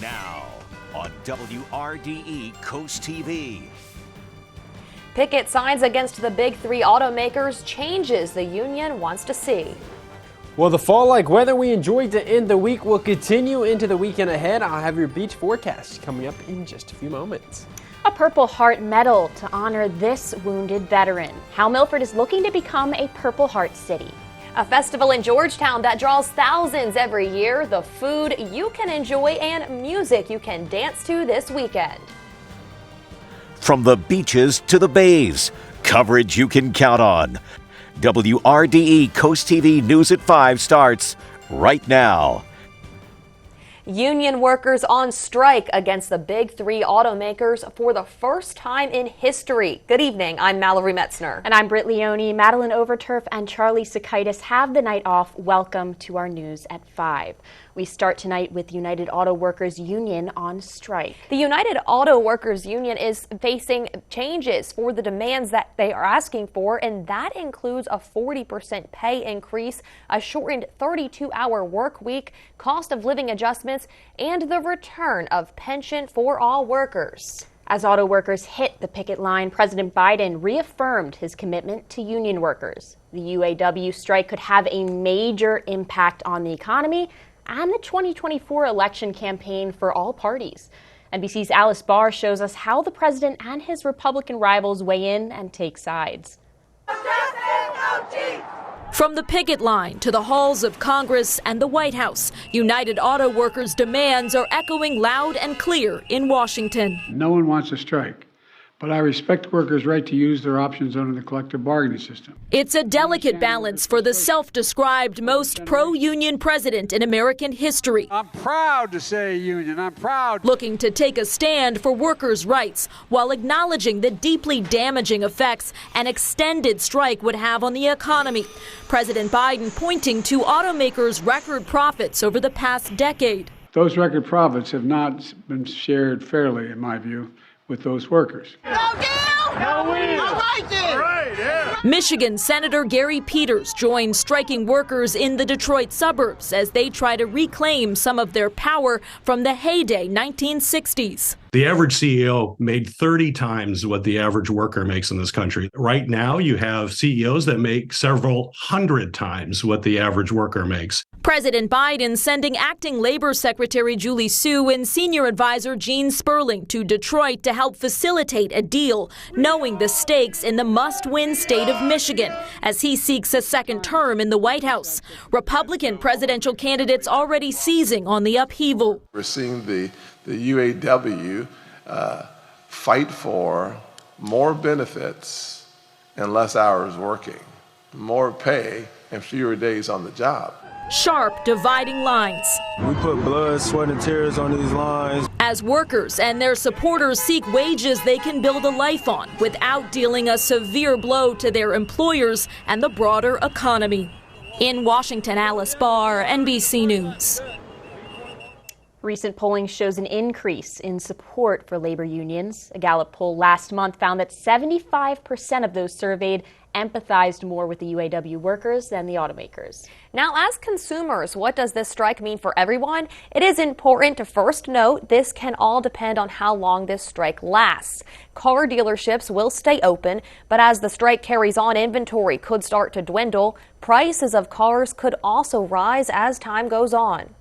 Now on WRDE Coast TV. Picket signs against the big three automakers changes the union wants to see. Well, the fall-like weather we enjoyed to end the week will continue into the weekend ahead. I'll have your beach forecast coming up in just a few moments. A Purple Heart medal to honor this wounded veteran. How Milford is looking to become a Purple Heart city. A festival in Georgetown that draws thousands every year, the food you can enjoy and music you can dance to this weekend. From the beaches to the bays, coverage you can count on. WRDE Coast TV News at 5 starts right now. Union workers on strike against the big three automakers for the first time in history. Good evening, I'm Mallory Metzner. And I'm Britt Leone. Madeline Overturf and Charlie Sakaitis have the night off. Welcome to our news at 5. We start tonight with United Auto Workers Union on strike. The United Auto Workers Union is facing changes for the demands that they are asking for, and that includes a 40% pay increase, a shortened 32-hour work week, cost of living adjustments, and the return of pension for all workers. As auto workers hit the picket line, President Biden reaffirmed his commitment to union workers. The UAW strike could have a major impact on the economy and the 2024 election campaign for all parties. NBC's Alice Barr shows us how the president and his Republican rivals weigh in and take sides. From the picket line to the halls of Congress and the White House, United Auto Workers' demands are echoing loud and clear in Washington. No one wants a strike, but I respect workers' right to use their options under the collective bargaining system. It's a delicate balance for the self-described most pro-union president in American history. I'm proud to say union. I'm proud. Looking to take a stand for workers' rights while acknowledging the deeply damaging effects an extended strike would have on the economy. President Biden pointing to automakers' record profits over the past decade. Those record profits have not been shared fairly, in my view, with those workers. No deal! No win! All right then! All right, yeah. Michigan Senator Gary Peters joins striking workers in the Detroit suburbs as they try to reclaim some of their power from the heyday 1960s. The average CEO made 30 times what the average worker makes in this country. Right now, you have CEOs that make several hundred times what the average worker makes. President Biden sending acting Labor Secretary Julie Su and senior advisor Gene Sperling to Detroit to help facilitate a deal, knowing the stakes in the must-win state of Michigan as he seeks a second term in the White House. Republican presidential candidates already seizing on the upheaval. We're seeing the UAW fight for more benefits and less hours working, more pay and fewer days on the job. Sharp dividing lines. We put blood, sweat, and tears on these lines. As workers and their supporters seek wages they can build a life on without dealing a severe blow to their employers and the broader economy. In Washington, Alice Barr, NBC News. Recent polling shows an increase in support for labor unions. A Gallup poll last month found that 75% of those surveyed empathized more with the UAW workers than the automakers. Now, as consumers, what does this strike mean for everyone? It is important to first note this can all depend on how long this strike lasts. Car dealerships will stay open, but as the strike carries on, inventory could start to dwindle. Prices of cars could also rise as time goes on.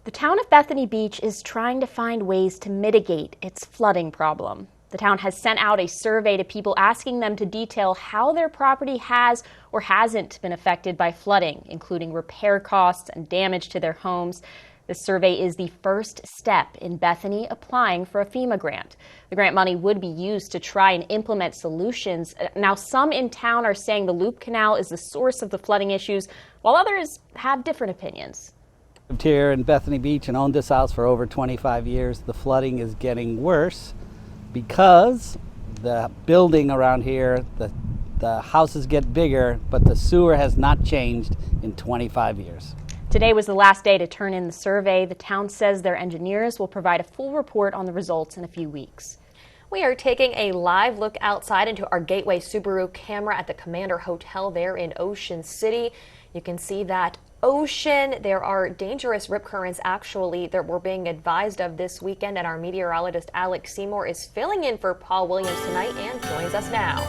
The town of Bethany Beach is trying to find ways to mitigate its flooding problem. The town has sent out a survey to people asking them to detail how their property has or hasn't been affected by flooding, including repair costs and damage to their homes. This survey is the first step in Bethany applying for a FEMA grant. The grant money would be used to try and implement solutions. Now, some in town are saying the Loop Canal is the source of the flooding issues, while others have different opinions. Lived here in Bethany Beach and owned this house for over 25 years. The flooding is getting worse because the building around here, the houses get bigger, but the sewer has not changed in 25 years. Today was the last day to turn in the survey. The town says their engineers will provide a full report on the results in a few weeks. We are taking a live look outside into our Gateway Subaru camera at the Commander Hotel there in Ocean City. You can see that ocean. There are dangerous rip currents actually that we're being advised of this weekend, and our meteorologist Alex Seymour is filling in for Paul Williams tonight and joins us now.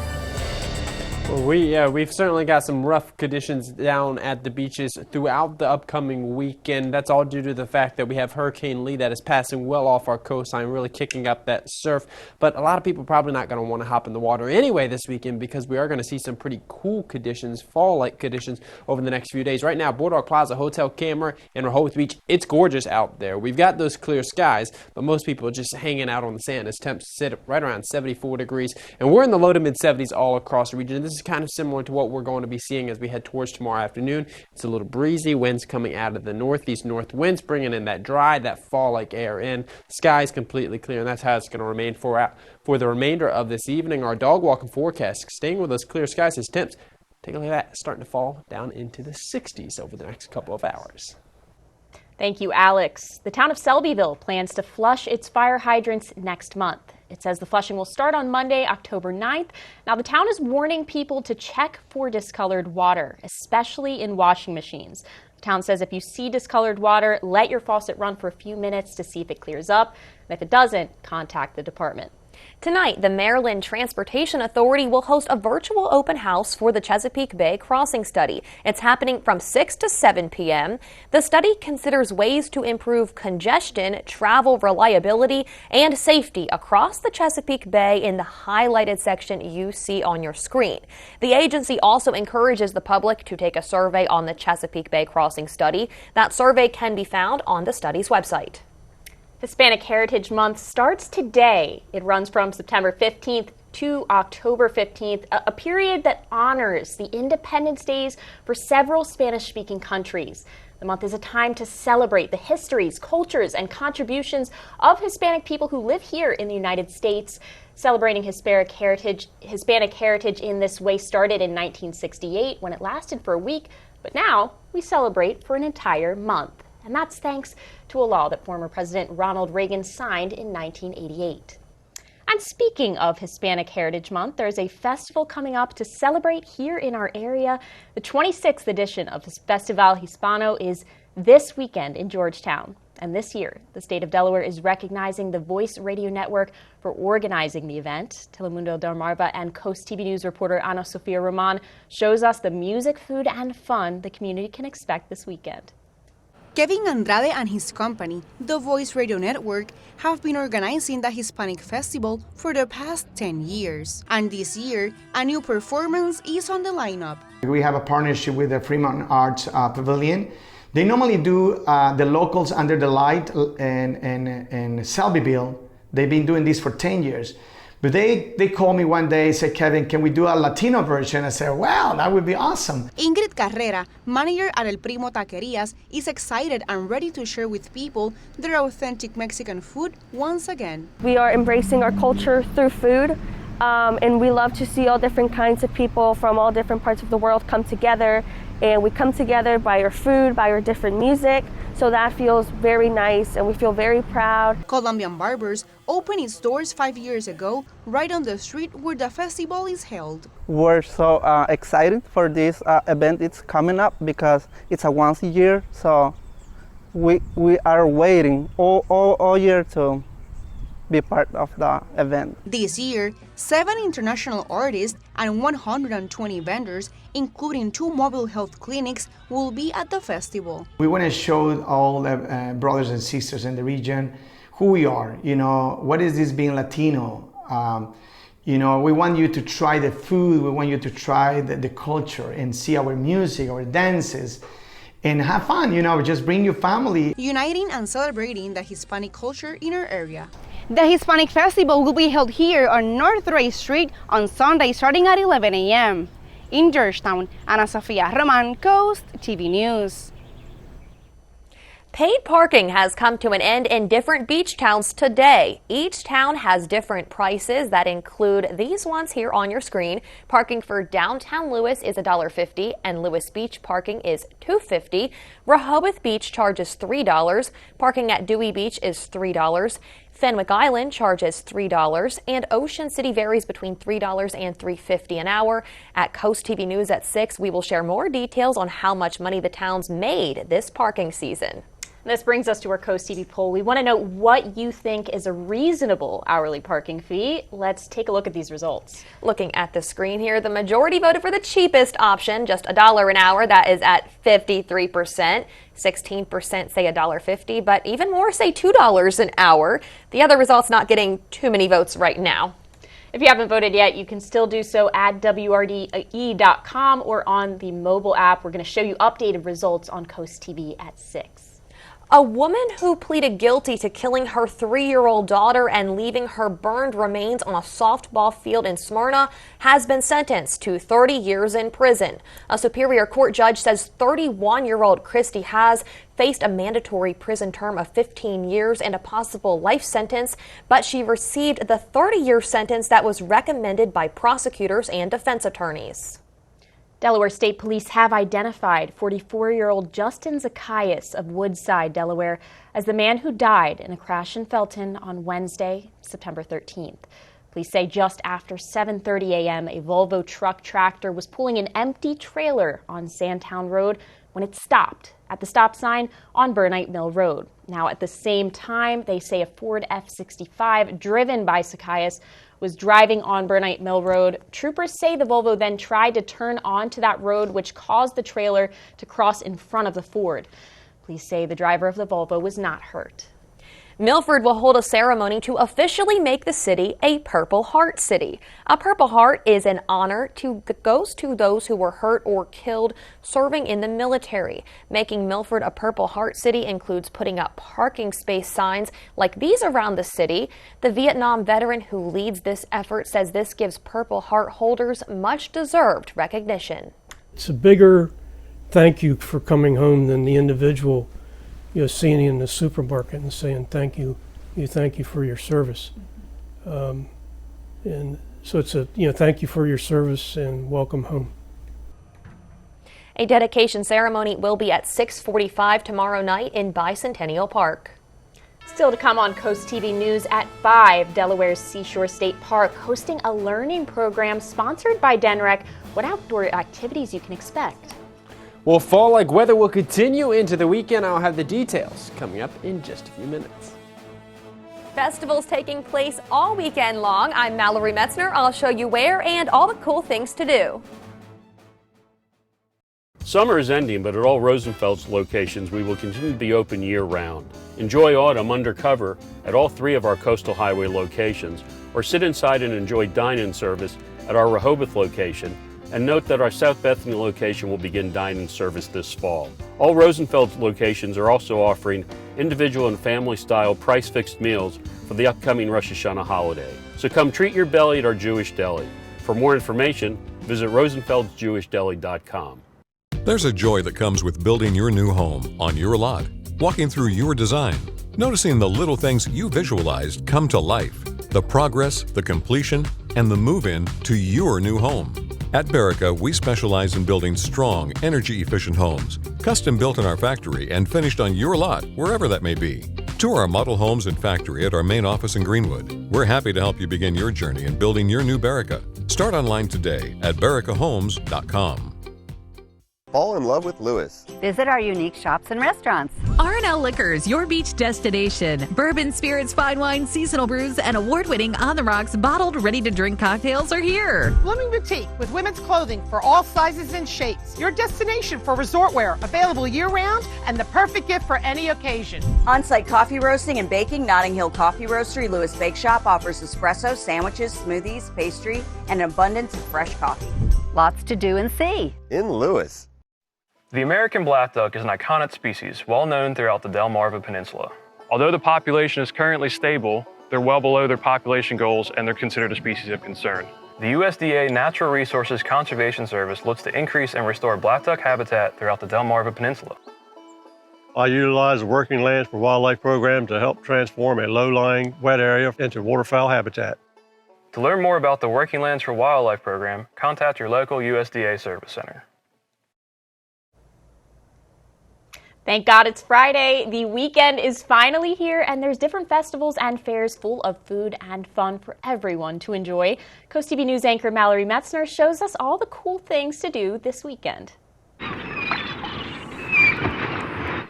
Well, we've certainly got some rough conditions down at the beaches throughout the upcoming weekend. That's all due to the fact that we have Hurricane Lee that is passing well off our coastline, really kicking up that surf. But a lot of people are probably not going to want to hop in the water anyway this weekend because we are going to see some pretty cool conditions, fall-like conditions over the next few days. Right now, Boardwalk Plaza Hotel Camera in Rehoboth Beach, it's gorgeous out there. We've got those clear skies, but most people are just hanging out on the sand as temps sit right around 74 degrees. And we're in the low to mid-70s all across the region. This is kind of similar to what we're going to be seeing as we head towards tomorrow afternoon. It's a little breezy, winds coming out of the northeast north winds, bringing in that dry, that fall-like air in. Sky's completely clear, and that's how it's going to remain for the remainder of this evening. Our dog walking forecast, staying with those clear skies, as temps, take a look at that, starting to fall down into the 60s over the next couple of hours. Thank you, Alex. The town of Selbyville plans to flush its fire hydrants next month. It says the flushing will start on Monday, October 9th. Now, the town is warning people to check for discolored water, especially in washing machines. The town says if you see discolored water, let your faucet run for a few minutes to see if it clears up. And if it doesn't, contact the department. Tonight, the Maryland Transportation Authority will host a virtual open house for the Chesapeake Bay Crossing Study. It's happening from 6 to 7 p.m. The study considers ways to improve congestion, travel reliability, and safety across the Chesapeake Bay in the highlighted section you see on your screen. The agency also encourages the public to take a survey on the Chesapeake Bay Crossing Study. That survey can be found on the study's website. Hispanic Heritage Month starts today. It runs from September 15th to October 15th, a period that honors the independence days for several Spanish-speaking countries. The month is a time to celebrate the histories, cultures, and contributions of Hispanic people who live here in the United States. Celebrating Hispanic heritage in this way started in 1968 when it lasted for a week, but now we celebrate for an entire month. And that's thanks to a law that former President Ronald Reagan signed in 1988. And speaking of Hispanic Heritage Month, there's a festival coming up to celebrate here in our area. The 26th edition of Festival Hispano is this weekend in Georgetown. And this year, the state of Delaware is recognizing the Voice Radio Network for organizing the event. Telemundo Delmarva and Coast TV News reporter Ana Sofia Roman shows us the music, food, and fun the community can expect this weekend. Kevin Andrade and his company, the Voice Radio Network, have been organizing the Hispanic Festival for the past 10 years. And this year, a new performance is on the lineup. We have a partnership with the Fremont Arts Pavilion. They normally do the locals under the light in Selbyville. They've been doing this for 10 years. But they called me one day and said, Kevin, can we do a Latino version? I said, well, that would be awesome. Ingrid Carrera, manager at El Primo Taquerias, is excited and ready to share with people their authentic Mexican food once again. We are embracing our culture through food, and we love to see all different kinds of people from all different parts of the world come together. And we come together by our food, by our different music, so that feels very nice and we feel very proud. Colombian Barbers opened its doors 5 years ago, right on the street where the festival is held. We're so excited for this event. It's coming up because it's a once a year, so we are waiting all year to be part of the event. This year, 7 international artists and 120 vendors, including 2 mobile health clinics, will be at the festival. We want to show all the brothers and sisters in the region who we are, what is this being Latino? We want you to try the food, we want you to try the culture and see our music, our dances, and have fun, just bring your family. Uniting and celebrating the Hispanic culture in our area. The Hispanic Festival will be held here on North Ray Street on Sunday starting at 11 a.m. In Georgetown, Ana Sofia Roman, Coast TV News. Paid parking has come to an end in different beach towns today. Each town has different prices that include these ones here on your screen. Parking for downtown Lewis is $1.50 and Lewis Beach parking is $2.50. Rehoboth Beach charges $3. Parking at Dewey Beach is $3. Fenwick Island charges $3, and Ocean City varies between $3 and $3.50 an hour. At Coast TV News at 6, we will share more details on how much money the towns made this parking season. This brings us to our Coast TV poll. We want to know what you think is a reasonable hourly parking fee. Let's take a look at these results. Looking at the screen here, the majority voted for the cheapest option, just $1 an hour. That is at 53%. 16% say $1.50, but even more say $2 an hour. The other results not getting too many votes right now. If you haven't voted yet, you can still do so at WRDE.com or on the mobile app. We're going to show you updated results on Coast TV at 6. A woman who pleaded guilty to killing her 3-year-old daughter and leaving her burned remains on a softball field in Smyrna has been sentenced to 30 years in prison. A Superior Court judge says 31-year-old Christy has faced a mandatory prison term of 15 years and a possible life sentence, but she received the 30-year sentence that was recommended by prosecutors and defense attorneys. Delaware State Police have identified 44-year-old Justin Zacchaeus of Woodside, Delaware, as the man who died in a crash in Felton on Wednesday, September 13th. Police say just after 7:30 a.m., a Volvo truck tractor was pulling an empty trailer on Sandtown Road when it stopped at the stop sign on Burnite Mill Road. Now, at the same time, they say a Ford F-65 driven by Zacchaeus was driving on Burnite Mill Road. Troopers say the Volvo then tried to turn onto that road, which caused the trailer to cross in front of the Ford. Police say the driver of the Volvo was not hurt. Milford will hold a ceremony to officially make the city a Purple Heart City. A Purple Heart is an honor that goes to those who were hurt or killed serving in the military. Making Milford a Purple Heart City includes putting up parking space signs like these around the city. The Vietnam veteran who leads this effort says this gives Purple Heart holders much-deserved recognition. It's a bigger thank you for coming home than the individual seeing you in the supermarket and saying thank you for your service. And so it's a thank you for your service and welcome home. A dedication ceremony will be at 6:45 tomorrow night in Bicentennial Park. Still to come on Coast TV News at 5, Delaware's Seashore State Park hosting a learning program sponsored by DENREC. What outdoor activities you can expect? Well, fall-like weather will continue into the weekend. I'll have the details coming up in just a few minutes. Festivals taking place all weekend long. I'm Mallory Metzner. I'll show you where and all the cool things to do. Summer is ending, but at all Rosenfeld's locations, we will continue to be open year-round. Enjoy autumn undercover at all 3 of our Coastal Highway locations, or sit inside and enjoy dine-in service at our Rehoboth location. And note that our South Bethany location will begin dine-in service this fall. All Rosenfeld locations are also offering individual and family-style price-fixed meals for the upcoming Rosh Hashanah holiday. So come treat your belly at our Jewish deli. For more information, visit rosenfeldsjewishdeli.com. There's a joy that comes with building your new home on your lot, walking through your design, noticing the little things you visualized come to life, the progress, the completion, and the move-in to your new home. At Berica, we specialize in building strong, energy-efficient homes, custom built in our factory and finished on your lot, wherever that may be. Tour our model homes and factory at our main office in Greenwood. We're happy to help you begin your journey in building your new Berica. Start online today at bericahomes.com. Fall in love with Lewis. Visit our unique shops and restaurants. R&L Liquors, your beach destination. Bourbon, spirits, fine wine, seasonal brews, and award-winning on the rocks bottled ready-to-drink cocktails are here. Blooming Boutique with women's clothing for all sizes and shapes. Your destination for resort wear, available year-round and the perfect gift for any occasion. On-site coffee roasting and baking, Notting Hill Coffee Roastery Lewis Bake Shop offers espresso, sandwiches, smoothies, pastry, and an abundance of fresh coffee. Lots to do and see. In Lewis. The American black duck is an iconic species, well known throughout the Delmarva Peninsula. Although the population is currently stable, they're well below their population goals and they're considered a species of concern. The USDA Natural Resources Conservation Service looks to increase and restore black duck habitat throughout the Delmarva Peninsula. I utilize the Working Lands for Wildlife program to help transform a low-lying wet area into waterfowl habitat. To learn more about the Working Lands for Wildlife program, contact your local USDA Service Center. Thank God it's Friday. The weekend is finally here, and there's different festivals and fairs full of food and fun for everyone to enjoy. Coast TV News anchor Mallory Metzner shows us all the cool things to do this weekend.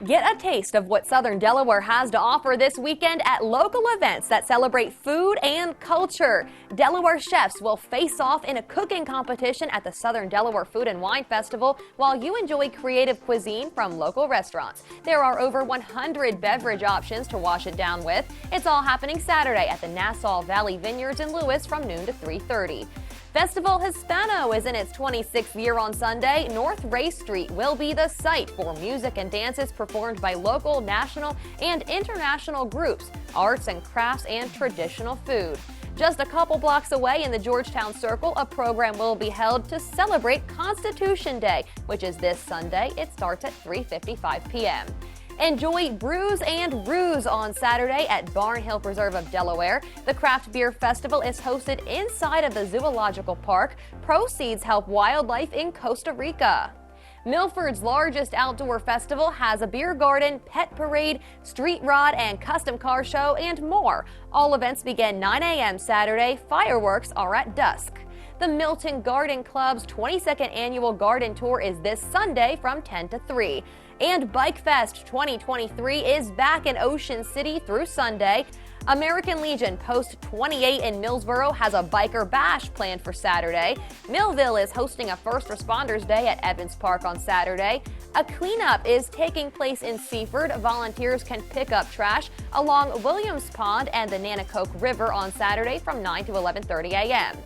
Get a taste of what Southern Delaware has to offer this weekend at local events that celebrate food and culture. Delaware chefs will face off in a cooking competition at the Southern Delaware Food and Wine Festival while you enjoy creative cuisine from local restaurants. There are over 100 beverage options to wash it down with. It's all happening Saturday at the Nassau Valley Vineyards in Lewis from noon to 3:30. Festival Hispano is in its 26th year on Sunday. North Race Street will be the site for music and dances performed by local, national, and international groups, arts and crafts, and traditional food. Just a couple blocks away in the Georgetown Circle, a program will be held to celebrate Constitution Day, which is this Sunday. It starts at 3:55 p.m. Enjoy Brews and Ruse on Saturday at Barn Hill Preserve of Delaware. The Craft Beer Festival is hosted inside of the Zoological Park. Proceeds help wildlife in Costa Rica. Milford's largest outdoor festival has a beer garden, pet parade, street rod and custom car show, and more. All events begin 9 a.m. Saturday. Fireworks are at dusk. The Milton Garden Club's 22nd annual garden tour is this Sunday from 10 to 3. And Bike Fest 2023 is back in Ocean City through Sunday. American Legion Post 28 in Millsboro has a biker bash planned for Saturday. Millville is hosting a First Responders Day at Evans Park on Saturday. A cleanup is taking place in Seaford. Volunteers can pick up trash along Williams Pond and the Nanacoke River on Saturday from 9 to 11:30 a.m.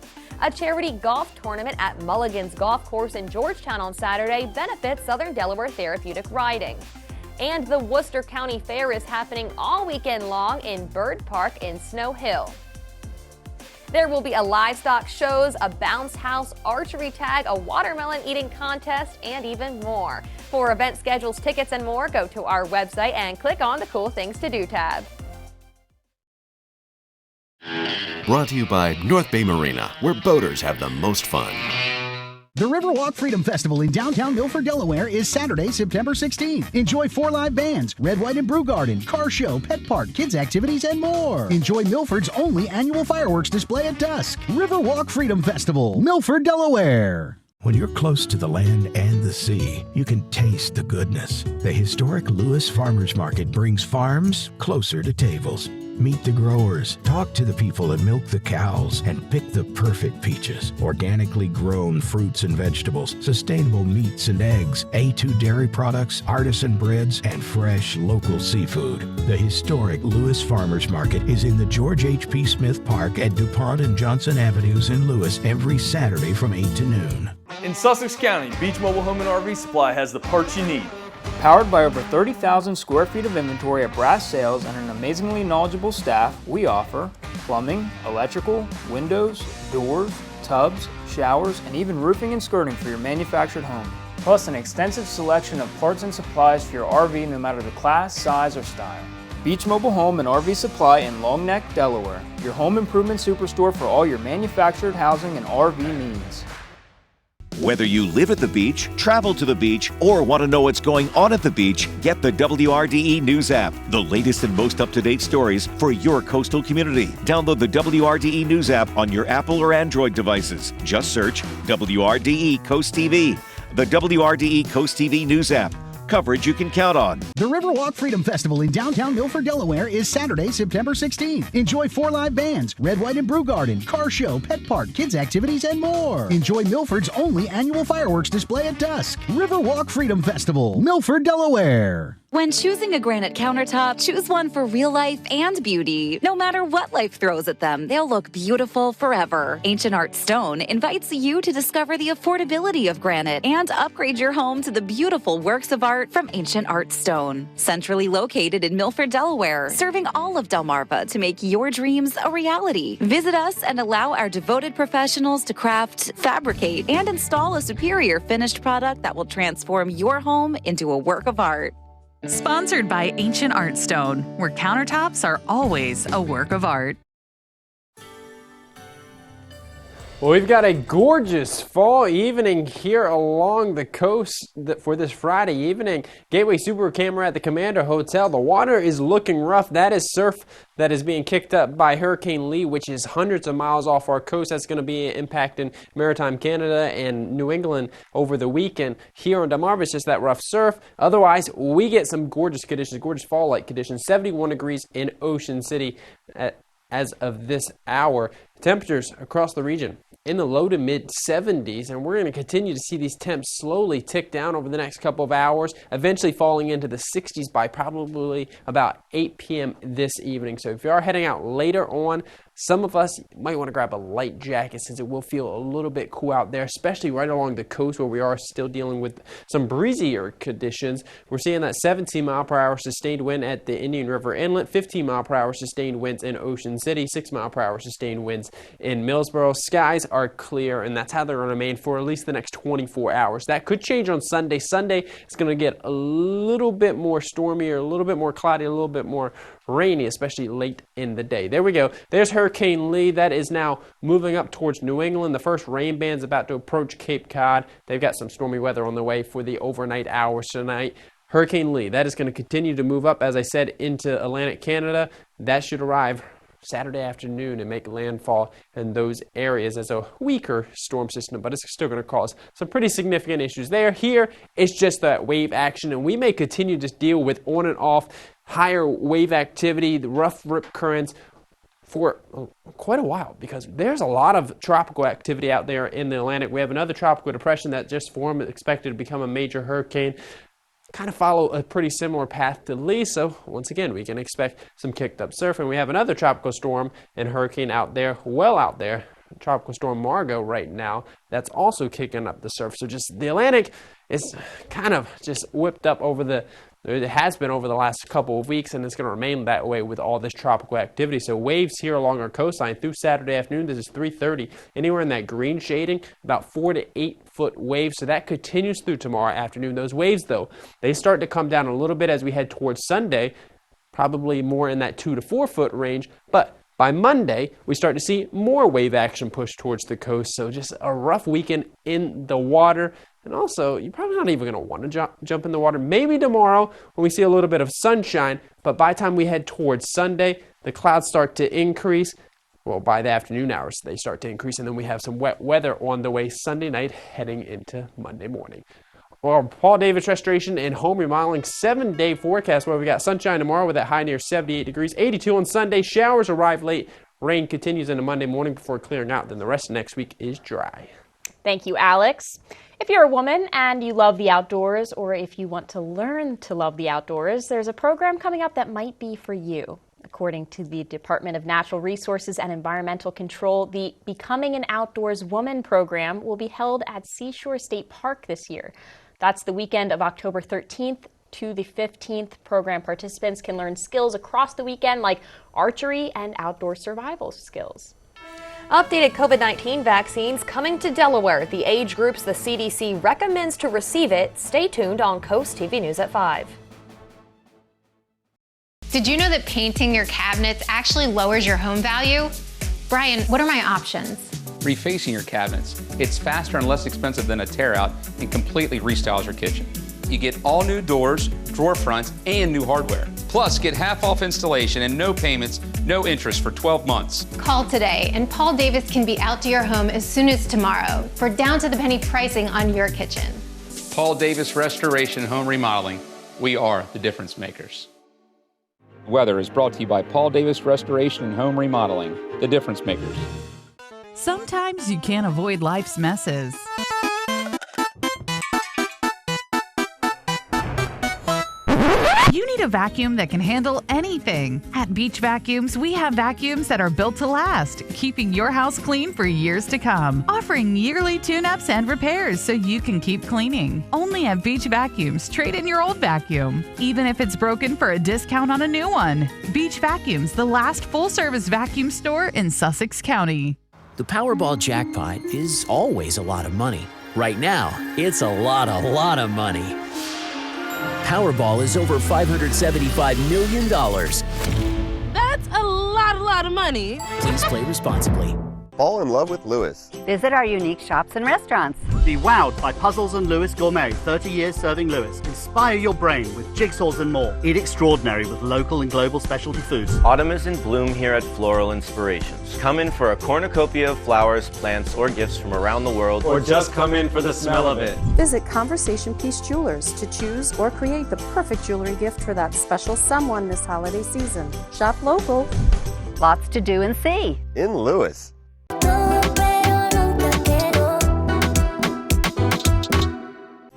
A charity golf tournament at Mulligan's Golf Course in Georgetown on Saturday benefits Southern Delaware Therapeutic Riding. And the Worcester County Fair is happening all weekend long in Bird Park in Snow Hill. There will be a livestock shows, a bounce house, archery tag, a watermelon eating contest, and even more. For event schedules, tickets, and more, go to our website and click on the Cool Things to Do tab. Brought to you by North Bay Marina, where boaters have the most fun. The Riverwalk Freedom Festival in downtown Milford, Delaware is Saturday, September 16th. Enjoy 4 live bands, Red, White, and Brew Garden, car show, pet park, kids activities, and more. Enjoy Milford's only annual fireworks display at dusk. Riverwalk Freedom Festival, Milford, Delaware. When you're close to the land and the sea, you can taste the goodness. The historic Lewis Farmers Market brings farms closer to tables. Meet the growers, talk to the people and milk the cows, and pick the perfect peaches. Organically grown fruits and vegetables, sustainable meats and eggs, A2 dairy products, artisan breads, and fresh local seafood. The historic Lewis Farmers Market is in the George H.P. Smith Park at DuPont and Johnson Avenues in Lewis every Saturday from 8 to noon. In Sussex County, Beach Mobile Home and RV Supply has the parts you need. Powered by over 30,000 square feet of inventory at brass sales and an amazingly knowledgeable staff, we offer plumbing, electrical, windows, doors, tubs, showers, and even roofing and skirting for your manufactured home. Plus an extensive selection of parts and supplies for your RV no matter the class, size, or style. Beach Mobile Home and RV Supply in Long Neck, Delaware. Your home improvement superstore for all your manufactured housing and RV needs. Whether you live at the beach, travel to the beach, or want to know what's going on at the beach, get the WRDE News app. The latest and most up-to-date stories for your coastal community. Download the WRDE News app on your Apple or Android devices. Just search WRDE Coast TV. The WRDE Coast TV News app. Coverage you can count on. The Riverwalk Freedom Festival in downtown Milford, Delaware is Saturday, September 16th. Enjoy 4 live bands, Red, White, and Brew Garden, car show, pet park, kids activities, and more. Enjoy Milford's only annual fireworks display at dusk. Riverwalk Freedom Festival, Milford, Delaware. When choosing a granite countertop, choose one for real life and beauty. No matter what life throws at them, they'll look beautiful forever. Ancient Art Stone invites you to discover the affordability of granite and upgrade your home to the beautiful works of art from Ancient Art Stone. Centrally located in Milford, Delaware, serving all of Delmarva to make your dreams a reality. Visit us and allow our devoted professionals to craft, fabricate, and install a superior finished product that will transform your home into a work of art. Sponsored by Ancient Art Stone, where countertops are always a work of art. Well, we've got a gorgeous fall evening here along the coast for this Friday evening. Gateway Super Camera at the Commander Hotel. The water is looking rough. That is surf that is being kicked up by Hurricane Lee, which is hundreds of miles off our coast. That's going to be impacting maritime Canada and New England over the weekend. Here on Delmarva, it's just that rough surf. Otherwise, we get some gorgeous conditions, gorgeous fall-like conditions. 71 degrees in Ocean City as of this hour. Temperatures across the region in the low to mid 70s, and we're going to continue to see these temps slowly tick down over the next couple of hours, eventually falling into the 60s by probably about 8 p.m. this evening. So if you are heading out later on, some of us might want to grab a light jacket since it will feel a little bit cool out there, especially right along the coast where we are still dealing with some breezier conditions. We're seeing that 17 mile per hour sustained wind at the Indian River Inlet, 15 mile per hour sustained winds in Ocean City, 6 mile per hour sustained winds in Millsboro. Skies are clear, and that's how they're going to remain for at least the next 24 hours. That could change on Sunday. Sunday is going to get a little bit more stormy, or a little bit more cloudy, a little bit more rainy, especially late in the day. There we go. There's Hurricane Lee. That is now moving up towards New England. The first rain band's about to approach Cape Cod. They've got some stormy weather on the way for the overnight hours tonight. Hurricane Lee, that is going to continue to move up, as I said, into Atlantic Canada. That should arrive Saturday afternoon and make landfall in those areas as a weaker storm system, but it's still going to cause some pretty significant issues there. Here, it's just that wave action, and we may continue to deal with on and off higher wave activity, the rough rip currents for quite a while, because there's a lot of tropical activity out there in the Atlantic. We have another tropical depression that just formed, expected to become a major hurricane. Kind of follow a pretty similar path to Lee, so once again we can expect some kicked up surf. And we have another tropical storm and hurricane out there, well out there, Tropical Storm Margot right now, that's also kicking up the surf. So just the Atlantic is kind of just whipped up it has been over the last couple of weeks, and it's going to remain that way with all this tropical activity. So waves here along our coastline through Saturday afternoon, this is 3:30, anywhere in that green shading, about 4 to 8 foot waves. So that continues through tomorrow afternoon. Those waves, though, they start to come down a little bit as we head towards Sunday, probably more in that 2 to 4 foot range. But by Monday, we start to see more wave action push towards the coast. So just a rough weekend in the water. And also, you're probably not even going to want to jump in the water. Maybe tomorrow when we see a little bit of sunshine. But by the time we head towards Sunday, the clouds start to increase. Well, by the afternoon hours, they start to increase. And then we have some wet weather on the way Sunday night heading into Monday morning. Well, Paul Davis Restoration and Home Remodeling 7-day forecast where we got sunshine tomorrow with that high near 78 degrees, 82 on Sunday. Showers arrive late. Rain continues into Monday morning before clearing out. Then the rest of next week is dry. Thank you, Alex. If you're a woman and you love the outdoors, or if you want to learn to love the outdoors, there's a program coming up that might be for you. According to the Department of Natural Resources and Environmental Control, the Becoming an Outdoors Woman program will be held at Seashore State Park this year. That's the weekend of October 13th to the 15th. Program participants can learn skills across the weekend like archery and outdoor survival skills. Updated COVID-19 vaccines coming to Delaware. The age groups the CDC recommends to receive it. Stay tuned on Coast TV News at 5. Did you know that painting your cabinets actually lowers your home value? Brian, what are my options? Refacing your cabinets. It's faster and less expensive than a tear out and completely restyles your kitchen. You get all new doors, drawer fronts, and new hardware. Plus, get half off installation and no payments, no interest for 12 months. Call today and Paul Davis can be out to your home as soon as tomorrow for down to the penny pricing on your kitchen. Paul Davis Restoration Home Remodeling. We are the difference makers. Weather is brought to you by Paul Davis Restoration and Home Remodeling, the difference makers. Sometimes you can't avoid life's messes. You need a vacuum that can handle anything. At Beach Vacuums, we have vacuums that are built to last, keeping your house clean for years to come, offering yearly tune-ups and repairs so you can keep cleaning. Only at Beach Vacuums, trade in your old vacuum, even if it's broken, for a discount on a new one. Beach Vacuums, the last full-service vacuum store in Sussex County. The Powerball jackpot is always a lot of money. Right now, it's a lot of money. Powerball is over $575 million. That's a lot of money. Please play responsibly. Fall in love with Lewis. Visit our unique shops and restaurants. Be wowed by Puzzles and Lewis Gourmet, 30 years serving Lewis. Inspire your brain with jigsaws and more. Eat extraordinary with local and global specialty foods. Autumn is in bloom here at Floral Inspirations. Come in for a cornucopia of flowers, plants, or gifts from around the world. Or just come in for the smell of it. Visit Conversation Piece Jewelers to choose or create the perfect jewelry gift for that special someone this holiday season. Shop local. Lots to do and see. In Lewis.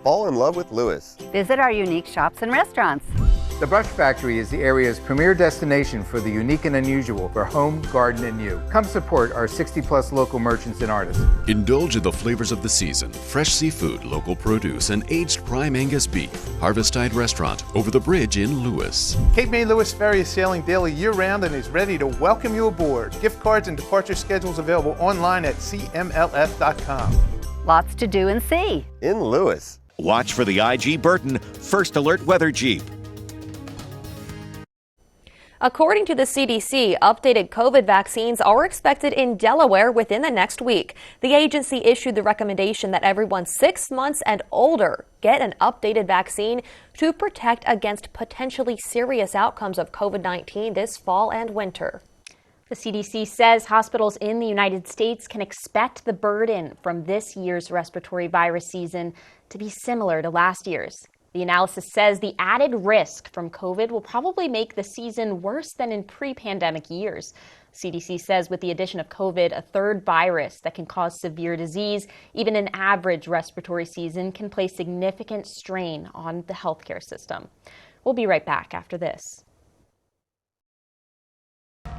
Fall in love with Lewis. Visit our unique shops and restaurants. The Brush Factory is the area's premier destination for the unique and unusual for home, garden, and you. Come support our 60-plus local merchants and artists. Indulge in the flavors of the season. Fresh seafood, local produce, and aged prime Angus beef. Harvest-Tide Restaurant over the bridge in Lewis. Cape May Lewis Ferry is sailing daily year-round and is ready to welcome you aboard. Gift cards and departure schedules available online at cmlf.com. Lots to do and see. In Lewis. Watch for the IG Burton First Alert Weather Jeep. According to the CDC, updated COVID vaccines are expected in Delaware within the next week. The agency issued the recommendation that everyone 6 months and older get an updated vaccine to protect against potentially serious outcomes of COVID-19 this fall and winter. The CDC says hospitals in the United States can expect the burden from this year's respiratory virus season to be similar to last year's. The analysis says the added risk from COVID will probably make the season worse than in pre-pandemic years. CDC says with the addition of COVID, a third virus that can cause severe disease, even an average respiratory season can place significant strain on the healthcare system. We'll be right back after this.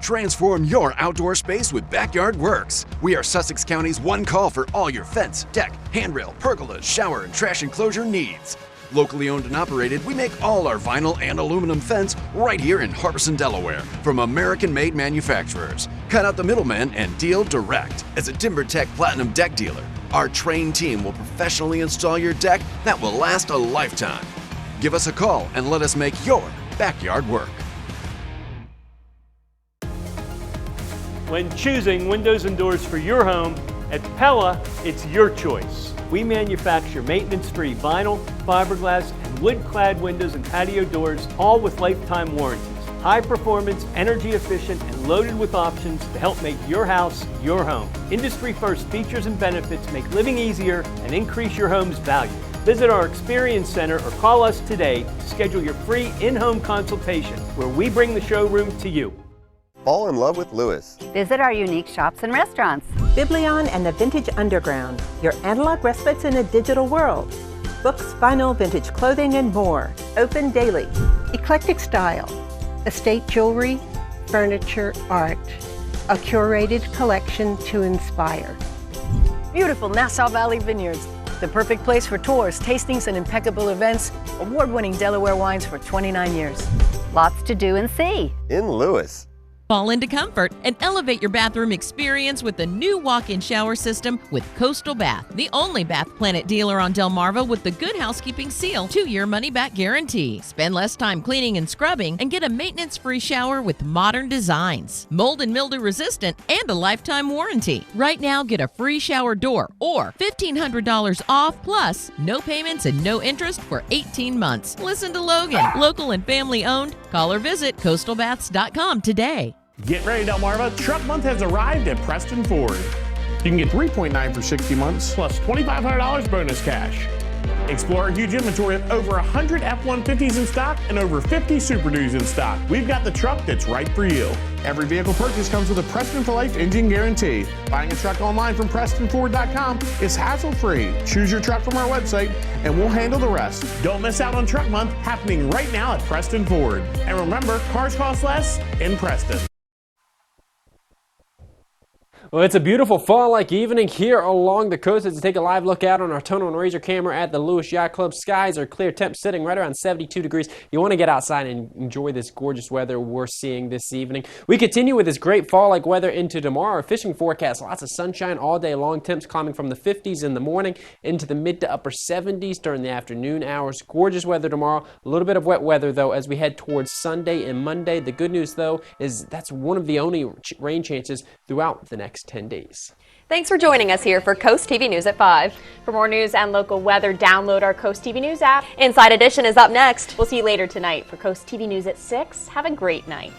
Transform your outdoor space with Backyard Works. We are Sussex County's one call for all your fence, deck, handrail, pergolas, shower, and trash enclosure needs. Locally owned and operated, we make all our vinyl and aluminum fence right here in Harbison, Delaware, from American-made manufacturers. Cut out the middleman and deal direct. As a TimberTech Platinum Deck dealer, our trained team will professionally install your deck that will last a lifetime. Give us a call and let us make your backyard work. When choosing windows and doors for your home, at Pella, it's your choice. We manufacture maintenance-free vinyl, fiberglass, and wood-clad windows and patio doors, all with lifetime warranties. High performance, energy efficient, and loaded with options to help make your house your home. Industry-first features and benefits make living easier and increase your home's value. Visit our Experience Center or call us today to schedule your free in-home consultation, where we bring the showroom to you. Fall in love with Lewis. Visit our unique shops and restaurants. Biblion and the Vintage Underground, your analog respites in a digital world. Books, vinyl, vintage clothing, and more. Open daily. Eclectic style, estate jewelry, furniture, art. A curated collection to inspire. Beautiful Nassau Valley Vineyards, the perfect place for tours, tastings, and impeccable events. Award-winning Delaware wines for 29 years. Lots to do and see. In Lewis. Fall into comfort and elevate your bathroom experience with the new walk-in shower system with Coastal Bath, the only Bath Planet dealer on Delmarva with the Good Housekeeping Seal 2-year money-back guarantee. Spend less time cleaning and scrubbing and get a maintenance-free shower with modern designs, mold and mildew resistant, and a lifetime warranty. Right now, get a free shower door or $1,500 off plus no payments and no interest for 18 months. Listen to Logan, local and family owned. Call or visit coastalbaths.com today. Get ready, Delmarva. Truck Month has arrived at Preston Ford. You can get 3.9 for 60 months plus $2,500 bonus cash. Explore our huge inventory of over 100 F-150s in stock and over 50 Super Dues in stock. We've got the truck that's right for you. Every vehicle purchase comes with a Preston for Life engine guarantee. Buying a truck online from PrestonFord.com is hassle-free. Choose your truck from our website and we'll handle the rest. Don't miss out on Truck Month happening right now at Preston Ford. And remember, cars cost less in Preston. Well, it's a beautiful fall-like evening here along the coast. As we take a live look out on our Tonal and Razor camera at the Lewis Yacht Club, skies are clear, temps sitting right around 72 degrees. You want to get outside and enjoy this gorgeous weather we're seeing this evening. We continue with this great fall-like weather into tomorrow. Our fishing forecast, lots of sunshine all day long, temps climbing from the 50s in the morning into the mid to upper 70s during the afternoon hours. Gorgeous weather tomorrow. A little bit of wet weather, though, as we head towards Sunday and Monday. The good news, though, is that's one of the only rain chances throughout the next next 10 days. Thanks for joining us here for Coast TV News at 5. For more news and local weather, download our Coast TV News app. Inside Edition is up next. We'll see you later tonight for Coast TV News at 6. Have a great night.